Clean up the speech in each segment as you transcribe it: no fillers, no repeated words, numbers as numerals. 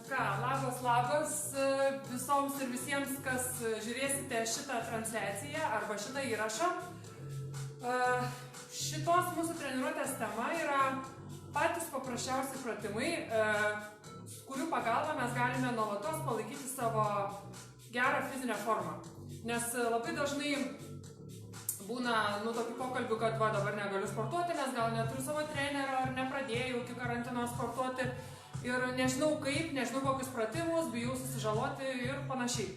Labas visoms ir visiems, kas žiūrėsite šitą transliaciją arba šitą įrašą. Šitos mūsų treniruotės tema yra patys paprasčiausi pratimai, kurių pagalba mes galime nuolatos palaikyti savo gerą fizinę formą. Nes labai dažnai būna tokių pokalbių, kad dabar negaliu sportuoti, nes gal neturiu savo trenerio ar nepradėjau iki karantino sportuoti. Ir nežinau kaip, nežinau kokius pratimus, bijau susižaloti ir panašiai.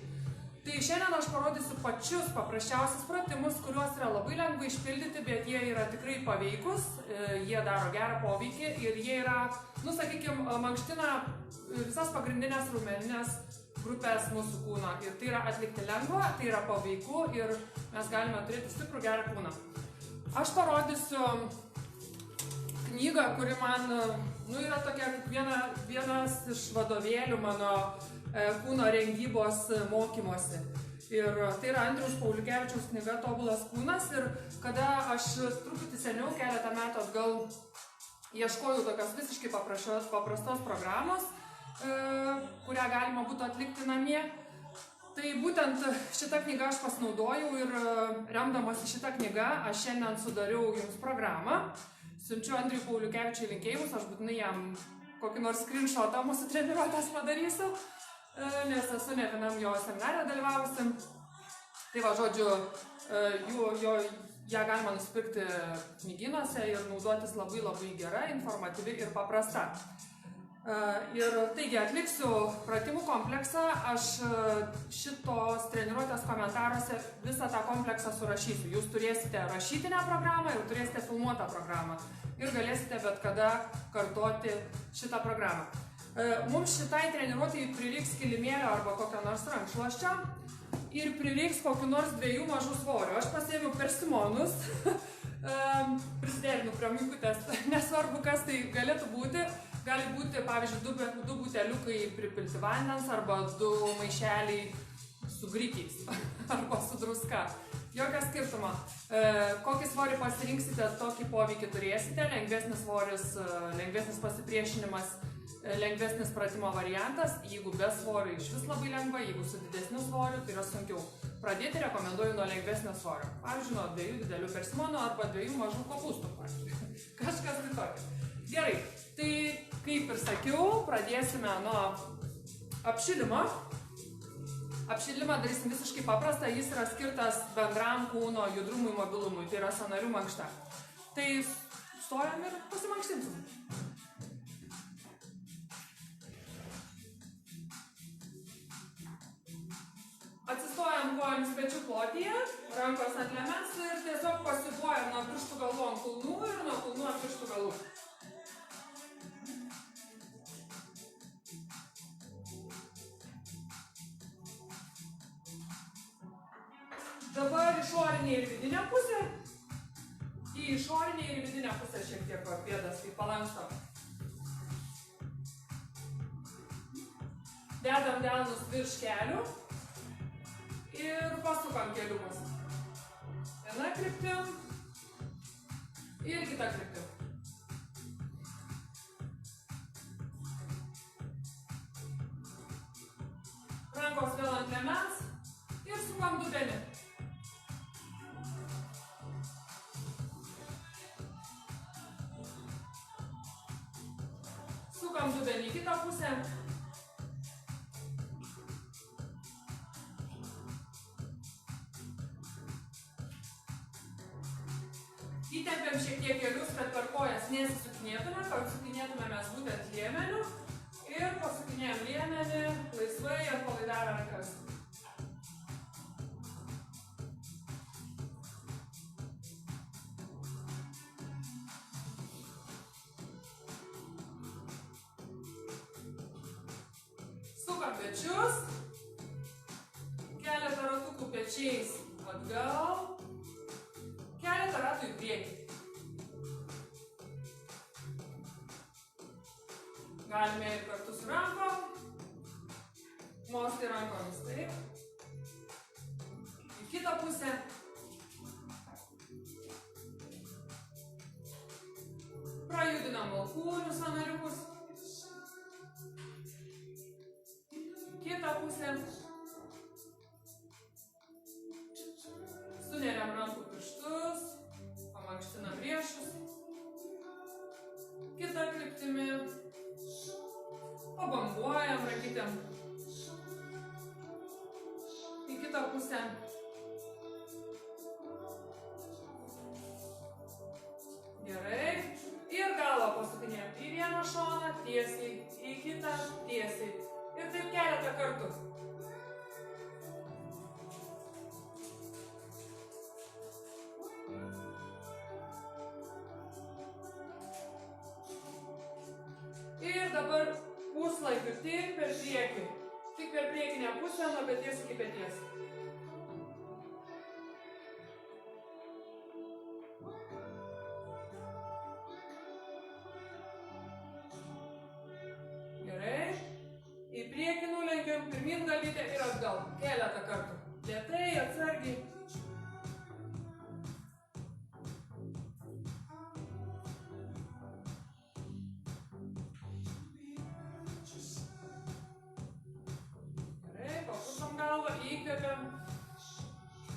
Tai šiandien aš parodysiu pačius paprasčiausius pratimus, kuriuos yra labai lengva išpildyti, bet jie yra tikrai paveikus, jie daro gerą poveikį ir jie yra, sakykime, mankština visas pagrindinės raumeninės grupės mūsų kūno. Ir tai yra atlikti lengva, tai yra paveiku ir mes galime turėti stiprų gerą kūną. Aš parodysiu knygą, kuri man yra tokia kaip vienas iš vadovėlių mano kūno rengybos mokymosi. Ir tai yra Andriaus Pauliukevičiaus knyga Tobulas kūnas. Ir kada aš truputį seniau, keletą metų atgal, ieškojau tokios visiškai paprastos programos, kurią galima būtų atlikti namie, tai būtent šitą knygą aš pasinaudojau ir remdamasi šitą knygą aš šiandien sudariau jums programą. Siunčiu Andriui Pauliukevičiui linkėjimus, aš būtinai jam kokį nors screenshotą mūsų treniruotės padarysiu, nes esu ne vienam jo seminare dalyvavusi. Tai žodžiu, ją galima nusipirkti knygynuose ir naudotis labai gera, informatyvi ir paprasta. Ir taigi atliksiu pratimų kompleksą, aš šitos treniruotės komentaruose visą tą kompleksą surašysiu. Jūs turėsite rašytinę programą ir turėsite filmuotą programą ir galėsite bet kada kartoti šitą programą. Mums šitai treniruotėjai prireiks kilimėlio arba kokio nors rankšluosčio ir prireiks kokių nors 2 mažų svorių. Aš pasiėmiau persimonus, prisidėlinu prie mykutės, nesvarbu kas tai galėtų būti. Gali būti, pavyzdžiui, 2 buteliukai pripilti vandens arba 2 maišeliai su grikiais arba su druska. Jokio skirtumo. Kokį svorį pasirinksite, tokį poveikį turėsite. Lengvesnis svoris, lengvesnis pasipriešinimas, lengvesnis pratimo variantas. Jeigu be svorio iš vis labai lengva, jeigu su didesniu svoriu, tai yra sunkiau. Pradėti rekomenduoju nuo lengvesnio svorio. Pavyzdžiui, nuo 2 didelių persimonų arba 2 mažų kopūstų. Kažkas tai tokio. Gerai. Tai, kaip ir sakiau, pradėsime nuo apšilimo. Apšilimą darysim visiškai paprastą, jis yra skirtas bendram kūno judrumui, mobilumui, tai yra sąnarių mankšta. Tai stojam ir pasimankštinsim. Atsistojam kojomis pečių plotyje, rankos ant liemens ir tiesiog pasiduojam nuo pirštų galų ant kulnų ir nuo kulnų ant pirštų galų. Dabar išorinė ir vidinė pusė. Į išorinę ir vidinę pusę šiek tiek pėdas taip palankstom. Dedam delnus virš kelių ir pasukam keliukus. Viena kryptim ir kita kryptim. Rankos vėl ant liemens ir sukam dubenį. Sukam dubenį į kitą pusę. Įtempiam šiek tiek kelius, kad per kojas nesisukinėtume, kad sukinėtume mes būtent liemeniu ir pasukinėjam liemenį laisvai atpalaidavę rankas. Sukam pečius, keletą ratukų pečiais atgal, keletą ratų į priekį. Galime ir kartu su rankom, mosti rankomis taip, į kitą pusę. Prajudinam alkūnių sąnariukus. pabanguojam rankytėm į kitą pusę. Gerai. Ir galvą pasukinėjam į vieną šoną, tiesiai, į kitą, tiesiai. Ir taip keletą kartų. Ir dabar puslaikiu tik per priekį. Tik per priekinę pusę nuo peties iki peties. Gerai. Į priekį nulenkiam, pirmyn galvytę ir atgal. Keletą kartų. Lėtai, atsargiai. Galvą įkvepiam,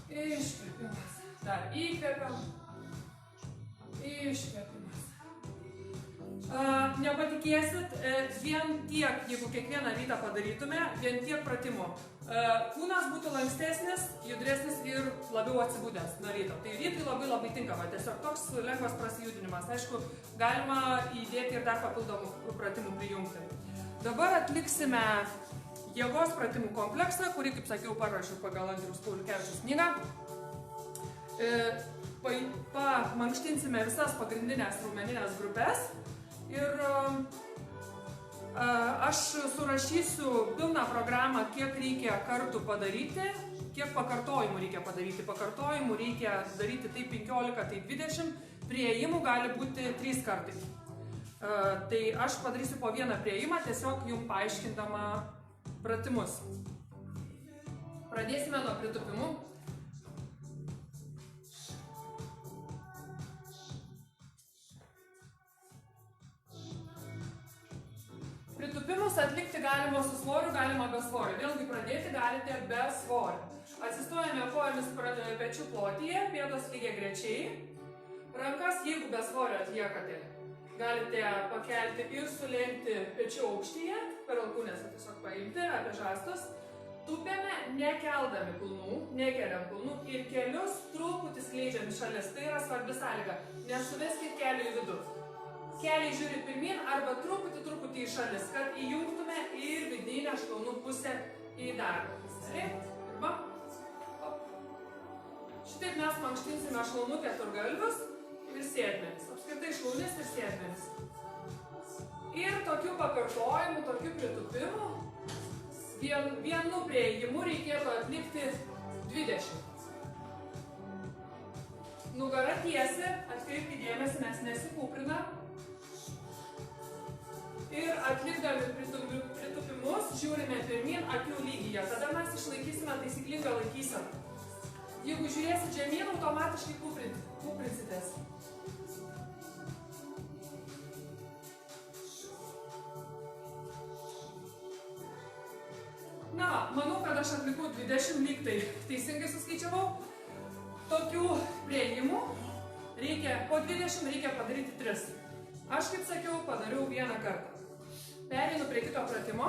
iškvepimas, dar įkvepiam, iškvepimas. Nepatikėsit, vien tiek, jeigu kiekvieną rytą padarytume, vien tiek pratimų. Kūnas būtų lankstesnis, judresnis ir labiau atsibūdęs nuo ryto. Tai rytui labai tinkama, tiesiog toks lengvas prasijudinimas. Aišku, galima įdėti ir dar papildomų pratimų prijungti. Dabar atliksime jėgos pratimų kompleksą, kurį, kaip sakiau, parašiau pagal Andriaus Pauliukevičiaus knygą. Pamankštinsime visas pagrindinės raumeninės grupės ir aš surašysiu pilną programą, kiek reikia kartų padaryti, kiek pakartojimų reikia padaryti. Pakartojimų reikia daryti tai 15, tai 20, priėjimų gali būti 3 kartai. Tai aš padarysiu po vieną priėjimą, tiesiog jums paaiškindama pratimus. Pradėsime nuo pritūpimų. Pritūpimus atlikti galima su svoriu, galima be svorio. Vėlgi pradėti galite be svorio. Atsistojame kojomis pečių plotyje, pėdos lygiai grečiai. Rankas, jeigu be svorio atliekate, galite pakelti ir sulenkti pečių aukštyje, per alkūnės tiesiog paimti apie žastus. Tupėme nekeldami kulnų, nekeliam kulnų ir kelius truputį skleidžiam į šalis. Tai yra svarbi sąlyga. Nesuveskit kelių į vidų. Keliai žiūri pirmin arba truputį į šalis, kad įjungtume ir vidinę šlaunų pusę į darbą. Pirma. Šitaip mes mankštinsime šlaunų keturgalvius ir sėdmenis. Apskritai šlaunės ir sėdmenis. Ir tokių pakartojimų, tokių pritūpimų vienu priėjimu reikėtų atlikti 20. Nugara tiesi, atkreipkite dėmesį, mes nesikūprinam. Ir atlikdami pritūpimus žiūrime pirmin akių lygyje. Tada mes išlaikysime taisyklingą laikyseną. Jeigu žiūrėsit žemyn, automatiškai kūprinsitės. Na, manau, kad aš atlikau 20 lyg tai teisingai suskaičiavau. Tokių priėjimų reikia, po 20 reikia padaryti 3. Aš, kaip sakiau, padariau vieną kartą. Pereinu prie kito pratimo.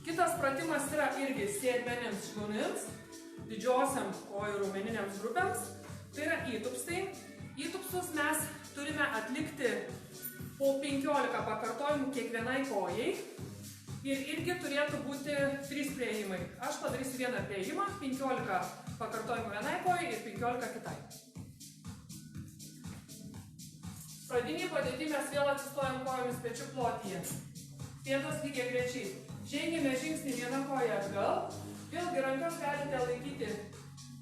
Kitas pratimas yra irgi sėdmenims šlaunims, didžiosiam kojų raumeniniams grupėms. Tai yra įtupstai. Įtupstus mes turime atlikti po 15 pakartojimų kiekvienai kojai. Ir irgi turėtų būti 3 priėjimai. Aš padarysiu vieną priėjimą, 15 pakartojimų vienai kojai ir 15 kitai. Pradinį padėtį mes vėl atsistojam kojomis pečių plotyje. Pėdos lygiai grečiai. Žengėme žingsnį vieną koją atgal. Vėlgi rankas galite laikyti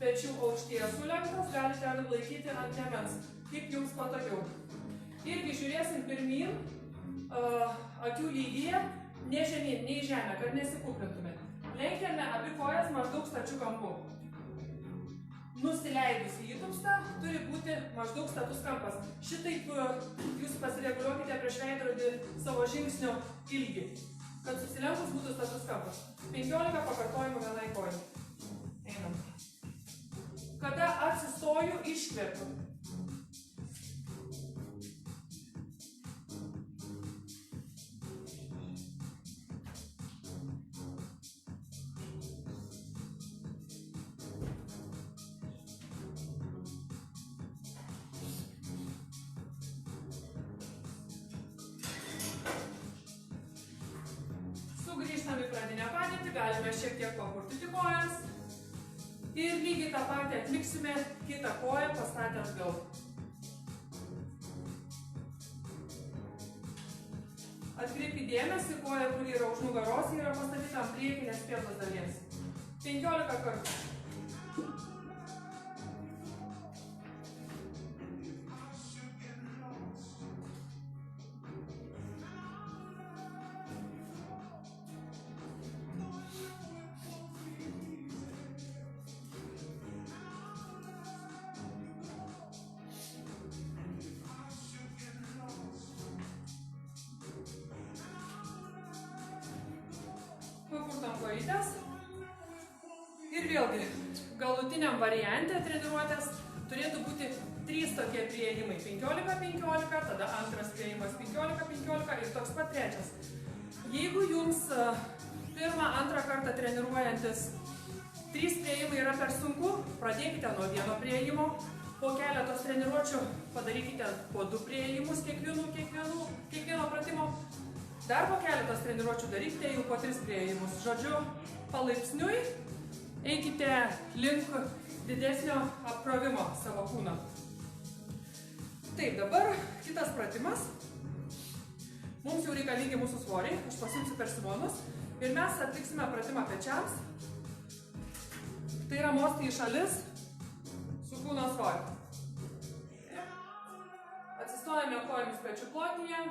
pečių aukštyje sulenktas, galite laikyti ant liemens, kaip jums patogiau. Irgi žiūrėsim pirmin, akių lygyje, ne žemyn, ne į žemę, kad nesikūprintume. Lenkiame abi kojas maždaug stačių kampu. Nusileidus į įtupstą turi būti maždaug status kampas. Šitaip jūs pasireguliuokite prieš veidrodį savo žingsnio ilgį, kad susilenkus būtų status kampas. 15 pakartojimų vienai kojai. Einam. Kada atsistoju, iškvepiu. pradinę padėtį, galime šiek tiek papurtyti kojas. Ir lygiai tą patį atliksime kitą koją pastatę atgal. Atkreipkite dėmesį, koja, kuri yra už nugaros, yra pastatyta ant priekinės pėdos dalies. 15 kartų. Papurtam kojytes. Ir vėlgi, galutiniam variante treniruotės turėtų būti 3 tokie priėjimai. 15-15, tada antras priėjimas 15-15 ir toks pat trečias. Jeigu jums pirmą, antrą kartą treniruojantis 3 priėjimai yra per sunku, pradėkite nuo vieno priėjimo. Po keletos treniruočių padarykite po 2 priėjimus kiekvieno pratimo. Dar po keletos treniruočių darykite jau po 3 priėjimus. Žodžiu, palaipsniui eikite link didesnio apkrovimo savo kūno. Taip, dabar kitas pratimas. Mums jau reikalingi mūsų svoriai. Aš pasimsiu persimonus. Ir mes atliksime pratimą pečiams. Tai yra mostai į šalis su kūno svoriu. Atsistojame kojomis pečių plotyje.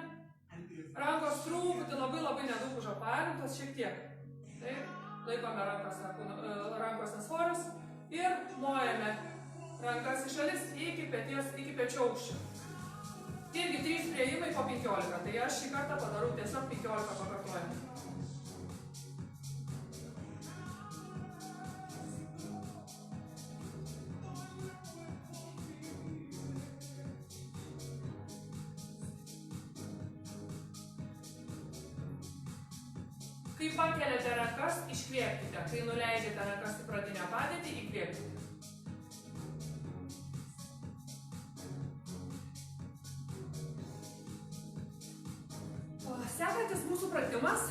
Rankos truputį labai nedaug užaparintos, šiek tiek. Taip, laikome rankose svorius ir mojame rankas į šalis iki pečių aukščio. Irgi 3 priėjimai po 15, tai aš šį kartą padarau tiesiog 15 pakartojimų. Kai pakeliate rankas, iškvėpkite. Kai nuleidžiate rankas į pradinę padėtį, įkvėpkite. Sekantis mūsų pratimas,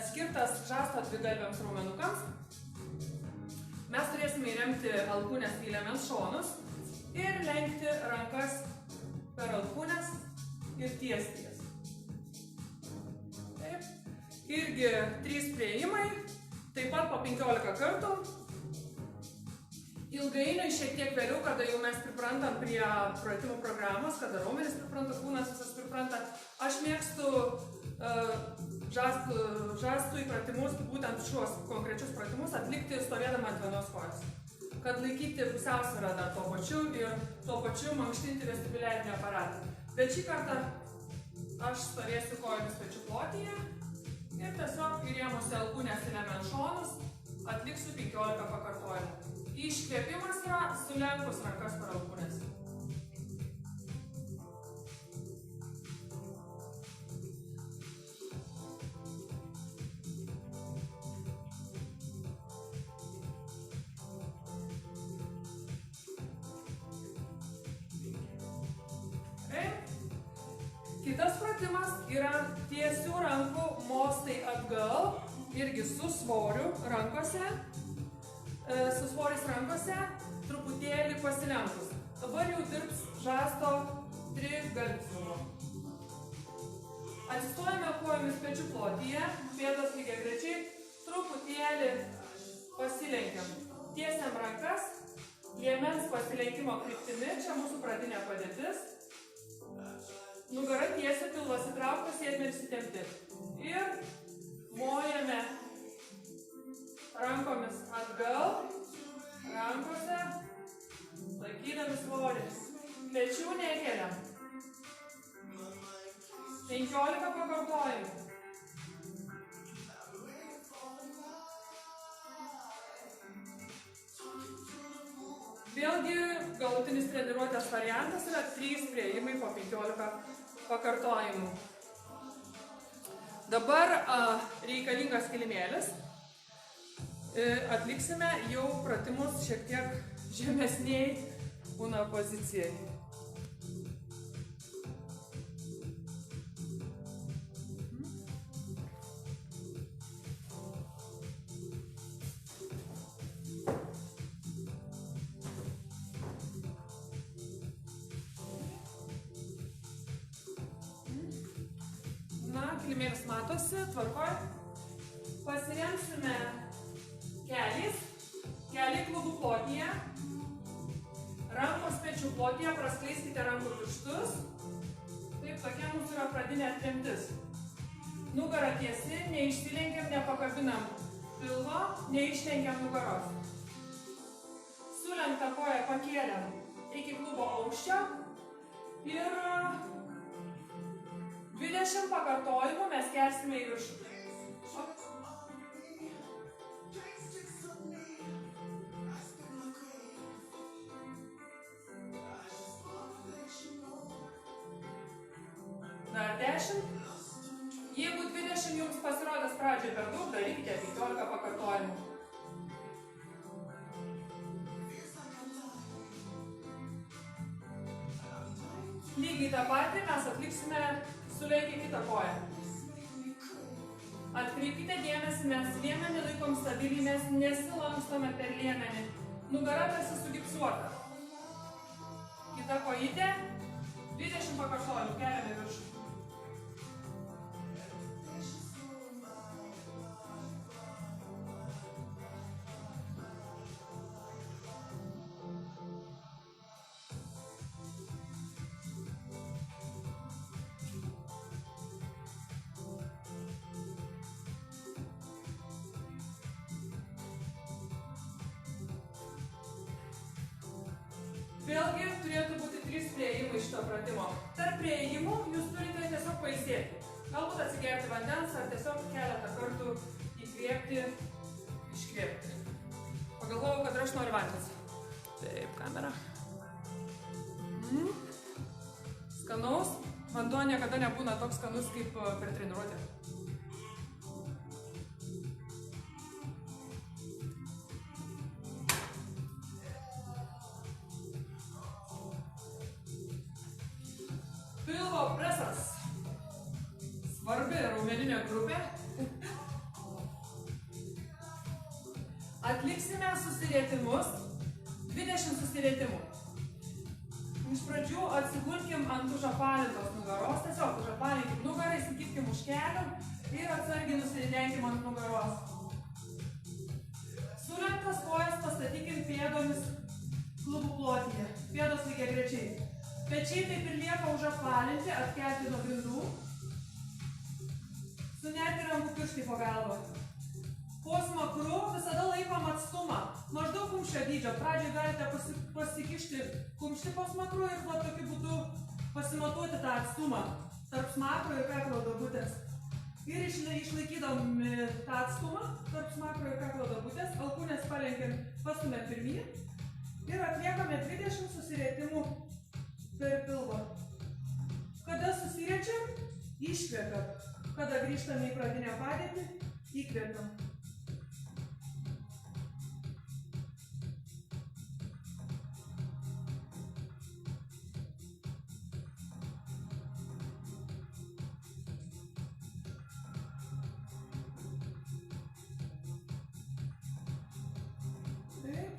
skirtas žasto dvigalviams raumenukams. Mes turėsime įremti alkūnės į liemens šonus ir lenkti rankas per alkūnės ir tiesti jas. Taip. Irgi 3 priėjimai, taip pat po 15 kartų. Ilgainiui šiek tiek vėliau, kada jau mes priprantam prie pratimų programos, kada raumenys pripranta, kūnas visas pripranta, aš mėgstu žastui pratimus, būtent šiuos konkrečius pratimus, atlikti stovėdama ant vienos kojos. Kad laikyti pusiausvyrą dar tuo pačiu mankštinti vestibuliarinį aparatą. Bet šį kartą aš stovėsiu kojomis pečių plotyje. Ir tiesiog įrėmusi alkūnės į liemens šonus atliksiu 15 pakartojimų. Iškvėpimas yra sulenkus rankas per alkūnės. Kitas pratimas yra tiesių rankų mostai atgal, irgi su svoriu rankose, truputėlį pasilenkus. Dabar jau dirbs žasto trigalvių. Atsistojame kojomis pečių plotyje, pėdos lygiagrečiai, truputėlį pasilenkiam. Tiesiam rankas, liemens pasilenkimo kryptimi, čia mūsų pradinė padėtis. Nugara tiesi, pilvas įtrauktas, sėdmenis įtempti. Ir mojame rankomis atgal, rankose, laikydami svorį. Pečių nekeliam. 15 pakartojimų. Vėlgi, galutinis treniruotės variantas yra 3 priėjimai po 15 pakartojimų. Dabar reikalingas kilimėlis. Atliksime jau pratimus šiek tiek žemesniai kūno pozicijai. kilimėlis matosi, tvarkoj. Pasiremsime keliais, keliai klubų plotyje, rankos pečių plotyje, praskleiskite rankų pirštus. Taip, tokia mūsų yra pradinė atremtis. Nugara tiesi, neišsilenkiam, nepakabinam pilvo, neišlenkiam nugaros. Sulenktą koją pakėliam iki klubo aukščio ir 20 pakartojimų mes kelsime į viršų. Dar 10. Jeigu 20 jums pasirodys pradžioje per daug, darykite 15 pakartojimų. Lygiai tą patį mes atliksime sulaikę kitą koją. Atkreipkite dėmesį, mes liemenį laikom stabiliai, mes nesilankstome per liemenį. Nugara tarsi sugipsuota. Kita kojytė, 20 pakartojimų, keliame viršų. Vėlgi turėtų būti 3 priėjimai šito pratimo. Tarp priėjimų jūs turite tiesiog pailsėti. Galbūt atsigerti vandens ar tiesiog keletą kartų įkvėpti, iškvėpti. Pagalvojau, kad aš noriu vandens. Taip, kamera. Skanaus. Vanduo niekada nebūna toks skanus kaip per treniruotę. Pilvo presas. Svarbi raumeninė grupė. Atliksime susirietimus. 20 susirietimų. Iš pradžių atsigulkim ant užapalintos nugaros. Tiesiog užapalinkim nugarą, įsikibkim už kelių ir atsargiai nusidenkim ant nugaros. Sulenktas kojas pastatykim pėdomis klubų plotyje. Pėdos lygiagrečiai. Pečiai taip ir lieka užapvalinti, atkelti nuo grindų. Sunerti rankų pirštai po galvą. Po smakru visada laikom atstumą. Maždaug kumščio dydžio. Pradžiai galite pasikišti kumštį po smakru ir po tokiu būdu pasimatuoti tą atstumą tarp smakro ir kaklo duobutės. Ir išlaikydami tą atstumą tarp smakro ir kaklo duobutės, alkūnės palenkiam, pastumėm pirmyn ir atliekame 20 susirietimų per pilvą. Kada susiriečiam, iškvepiam. Kada grįžtame į pradinę padėtį, įkvepiam. Taip.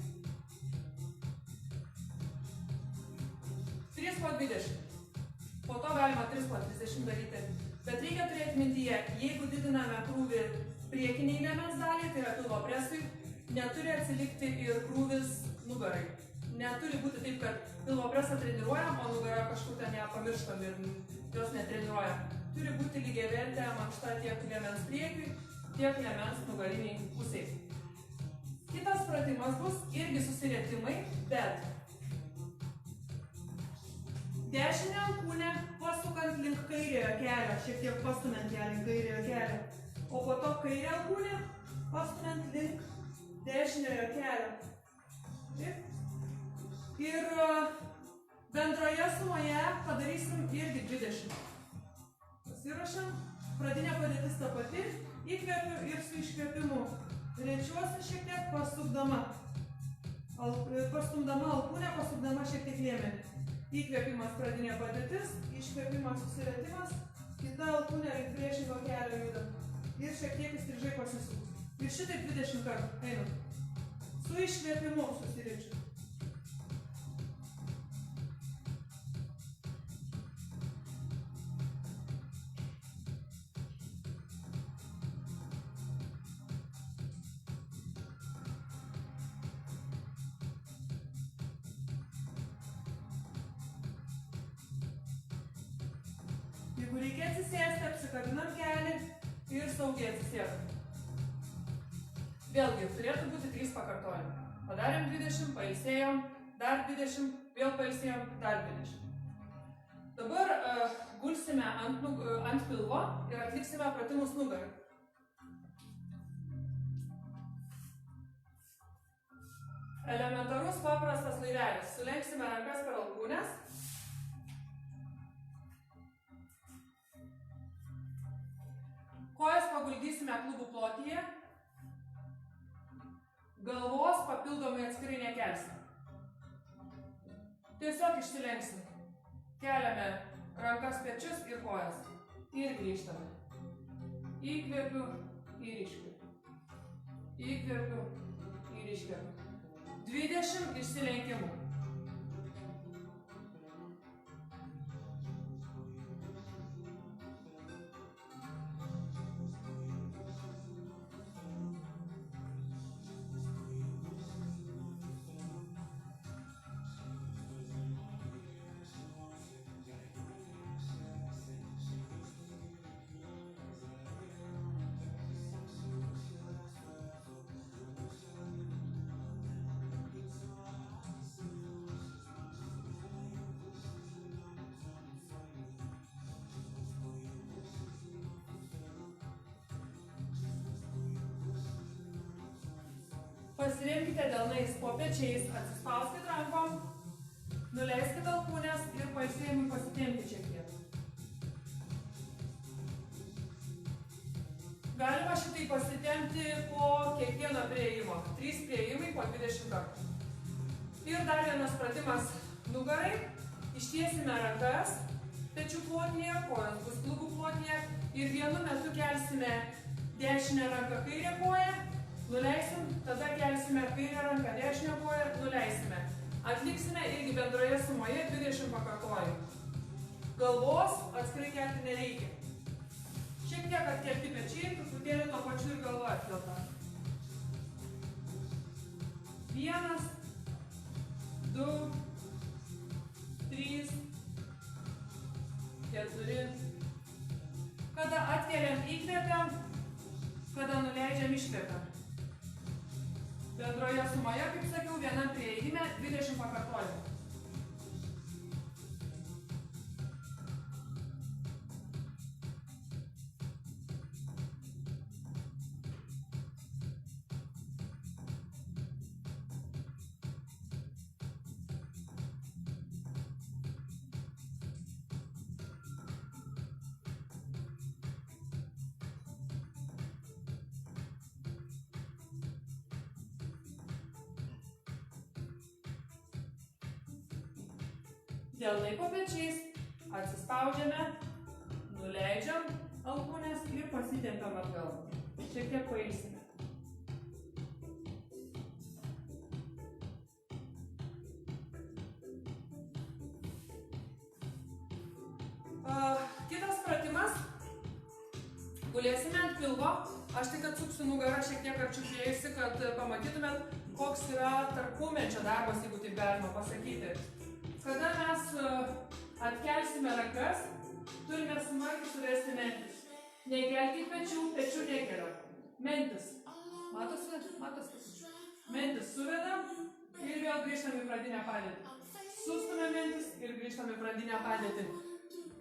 3 po 20. Po to galima 3 po 30 daryti. Bet reikia turėti mintyje, jeigu didiname krūvį priekiniai liemens daliai, tai yra pilvo presui, neturi atsilikti ir krūvis nugarai. Neturi būti taip, kad pilvo presą treniruojam, o nugarą kažkur ten ją pamirštam ir jos netreniruojam. Turi būti lygiavertė mankšta tiek liemens priekiui, tiek liemens nugariniai pusiai. Kitas pratimas bus irgi susirietimai, bet dešinę alkūnę pasukant link kairiojo kelio, šiek tiek pastumant ją link kairiojo kelio, o po to kairę alkūnę pastumant link dešiniojo kelio. Taip. Ir bendroje sumoje padarysim irgi 20. Pasiruošiam. Pradinė padėtis ta pati. Įkvepiu ir su iškvepimu. Rečiuosi šiek tiek pastumdama alkūnę, pastumdama šiek tiek liemenį. Įkvėpimas pradinė padėtis, iškvėpimas susirietimas, kita alkūnė link priešingo kelio juda. Ir šiek tiek įstrižai pasisuk. Ir šitaip 20 kartų. Einam. Su iškvėpimu susiriečiu. Jeigu reikia atsisėsti, apsikabinam kelį ir saugiai atsisėdam. Vėlgi, turėtų būti 3 pakartojimai. Padarėm 20, pailsėjom, dar 20, vėl pailsėjom, dar 20. Dabar gulsime ant pilvo ir atliksime pratimus nugarai. Elementarus paprastas laivelis. Sulenksime rankas per alkūnes. Kojas paguldysime klubų plotyje. Galvos papildomai atskirai nekelsime. Tiesiog išsilenksim. Keliame rankas, pečius ir kojas. Ir grįžtame. Įkvėpiu ir iškvėpiu. Įkvėpiu ir iškvėpiu. 20 išsilenkimų. Pasiremkite delnais po pečiais, atsispauskite rankom, nuleiskite alkūnes ir pailsėjimui pasitempkite šiek tiek. Galima šitai pasitempti po kiekvieno priėjimo. 3 priėjimai po 20 kartų. Ir dar vienas pratimas nugarai. Ištiesime rankas pečių plotyje, kojos bus klubų plotyje ir vienu metu kelsime dešinę ranką kairę koją. Nuleisim, tada kelsime kairę ranką, dešinę koją, nuleisime. Atliksime irgi bendroje sumoje 20 pakartojimų. Galvos atskirai kelti nereikia. Šiek tiek atkelti pečiai, truputėlį to pačiu ir galva atkelta. 1, 2, 3, 4. Kada atkeliam, įkvepiam, kada nuleidžiam, iškvepiam. Bendroje sumoje, kaip sakiau, vienam priėjime 20 pakartojimų. Delnai po pečiais, atsispaudžiame, nuleidžiam alkūnes ir pasitempiam atgal. Šiek tiek pailsime. Kitas pratimas. Gulėsime ant pilvo. Aš tik atsuksiu nugarą šiek tiek arčiau priėjusi, kad pamatytumėt, koks yra tarpumečio darbas, jeigu taip galima pasakyti. Kada mes atkelsime rankas, turime smarkiai suvesti mentis. Nekelkit pečių, pečių nekeliam. Mentis. Matosi? Mentis suvedam ir vėl grįžtam į pradinę padėtį. Sustumėm mentis ir grįžtam į pradinę padėtį.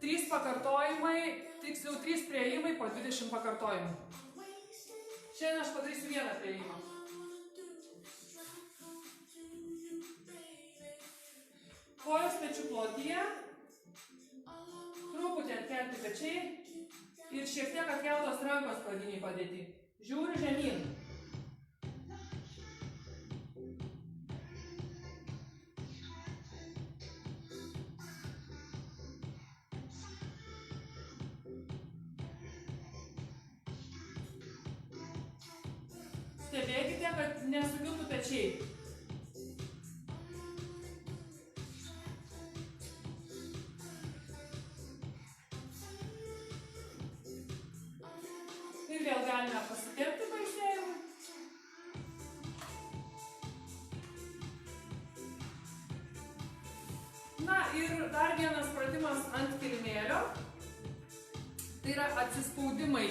3 pakartojimai, tiksliau 3 priėjimai po 20 pakartojimų. Šiandien aš padarysiu vieną priėjimą. Kojos pečių plotyje, truputį atkelti pečiai ir šiek tiek atkeltos rankos pradiniai padėti. Žiūriu žemyn. Stebėkite, kad nesukiltų pečiai. Ir vėl galime pasitempti pailsėjimui. Na ir dar vienas pratimas ant kilimėlio. Tai yra atsispaudimai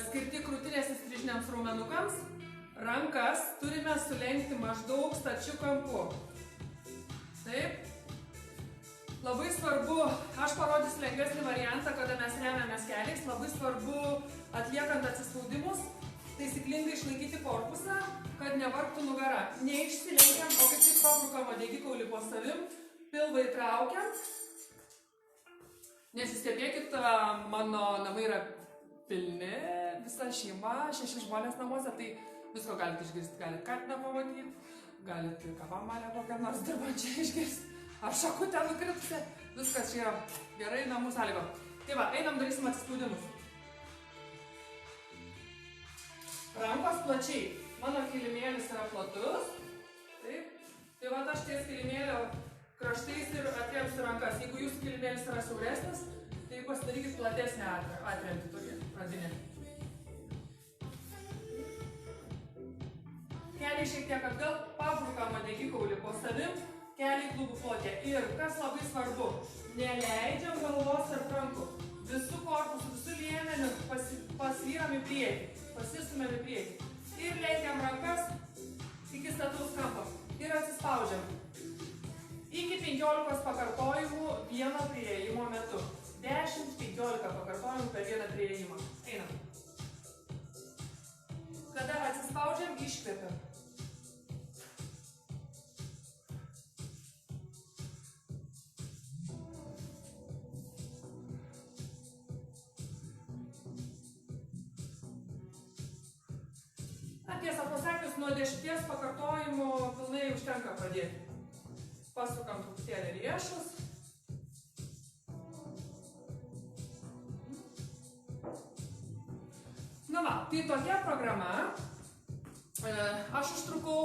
skirti krūtinės įstrižiniams raumenukams. Rankas turime sulenkti maždaug stačiu kampu. Taip. Labai svarbu, aš parodysiu lengvesnį variantą, kada mes remiamės keliais, labai svarbu atliekant atsispaudimus, taisyklingai išlaikyti korpusą, kad nevargtų nugara. Neišsilenkiam, o kaip tik pabrukam uodegikaulį po savim, pilvą įtraukiam. Nesistebėkit, mano namai yra pilni, visa šeima, 6 žmonės namuose, tai visko galite išgirsti, galite katiną pamatyti, galite kavamalę kokią nors dirbančią išgirsti. Ar šakutę nukritusi, viskas čia yra gerai namų sąlygo. Tai va, einam darysim atsispaudimus. Rankos plačiai. Mano kilimėlis yra platus. Taip. Tai va, aš ties kilimėlio kraštais ir atremsiu rankas. Jeigu jūsų kilimėlis yra siauresnis, tai pasidarykit platesnę atremti tokią pradinę. Keliai šiek tiek atgal, pabrukam uodegikaulį po savim. Keliai klubų plotė. Ir kas labai svarbu, neleidžiam galvos ir rankų. Visų korpusų, visų liemenių pasvyram į priekį, pasistumėm į priekį. Ir lenkiam rankas iki stataus kampo. Ir atsispaudžiam. Iki 15 pakartojimų vieno priėjimo metu. 10-15 pakartojimų per vieną priėjimą. Einam. Kada atsispaudžiam, iškvepiam. Tiesą pasakius, nuo 10 pakartojimų pilnai užtenka pradėti. Pasukam truputėlį riešus. Na va, tai tokia programa. Aš užtrukau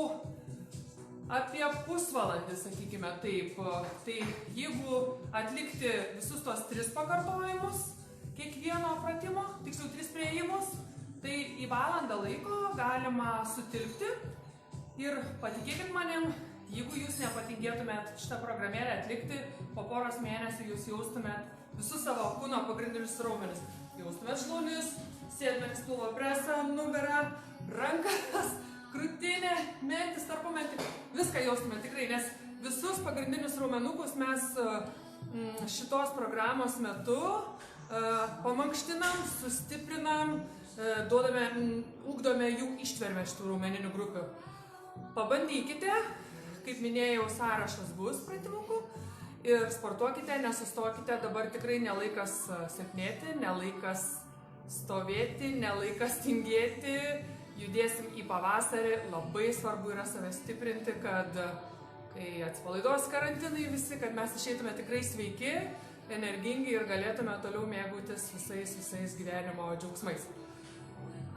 apie pusvalandį, sakykime taip. Tai jeigu atlikti visus tos 3 pakartojimus, kiekvieno pratimo, tiksliau 3 priėjimus, tai į valandą laiko galima sutilpti ir patikėkit manim, jeigu jūs nepatingėtumėt šitą programėlę atlikti, po poros mėnesių jūs jaustumėt visus savo kūno pagrindinius raumenis. Jaustumėt šlaunis, sėdmenys, pilvo presą, nugarą, rankas, krūtinę, mentis, tarpumentį. Viską jaustumėt tikrai, nes visus pagrindinius raumenukus mes šitos programos metu pamankštinam, sustiprinam, ugdome jų ištvermę šitų raumeninių grupių. Pabandykite, kaip minėjau, sąrašas bus pratimukų ir sportuokite, nesustokite, dabar tikrai nelaikas silpnėti, nelaikas stovėti, nelaikas tingėti, judėsim į pavasarį, labai svarbu yra save stiprinti, kad kai atsipalaiduos karantinai visi, kad mes išeitume tikrai sveiki, energingi ir galėtume toliau mėgautis visais gyvenimo džiaugsmais.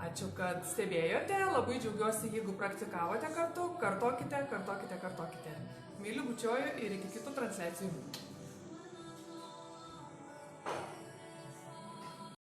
Ačiū, kad stebėjote, labai džiaugiuosi, jeigu praktikavote kartu, kartokite. Myliu, bučiuoju ir iki kitų transliacijų.